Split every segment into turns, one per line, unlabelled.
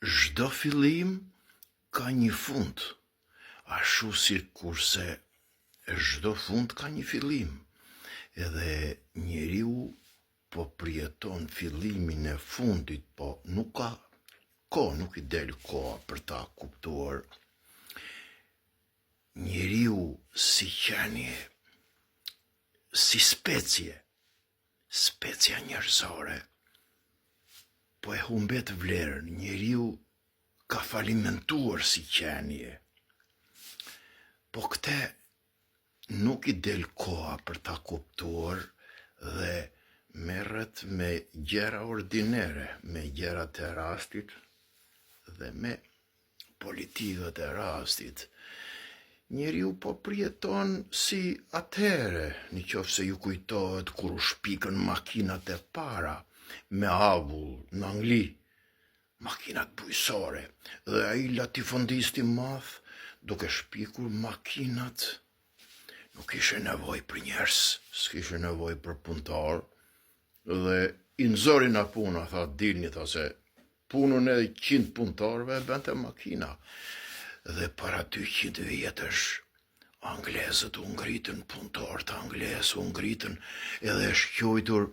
Çdo fillim ka një fund, ashtu si kurse çdo fund ka një fillim. Edhe njeriu po përjeton fillimin e fundit, po nuk ka kohë, nuk i del koha për ta kuptuar. Njeriu si qenie, si specia njerëzore, po e humbet vlerën. Njeriu ka falimentuar si qenie, po këte nuk i del koha për ta kuptuar dhe merret me gjëra ordinere, me gjërat e rastit dhe me politikët e rastit. Njeriu po përjeton si atëhere, nëse ju kujtohet kur u shpikën makinat e para me avull në Angli, makinat bujësore, dhe ai latifondisti madh duke shpikur makinat. Nuk ishe nevoj për njerës, s'kishe nevoj për punëtar, dhe i nëzori na puna, tha dilni, tha se punën e 100 punëtarve e bente makina. Dhe para 200 vjetësh, anglezët u ngritën, punëtarët anglezë u ngritën, edhe është quajtur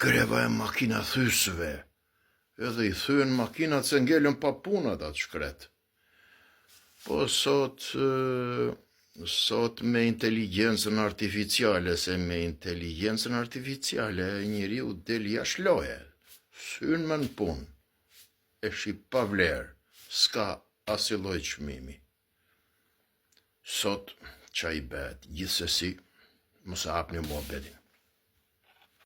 greva e makinathysëve. Edhe i thyen makinat se ngelen pa punat atë shkret. Po sot me inteligjencën artificiale, se me inteligjencën artificiale njeriu del jashtë loje, s'hyn më në punë, e shqip pa vlerë, s'ka asnjë lloj çmimi. Sot ç'a i bëhet, gjithsesi, mos e hapni muhabetin.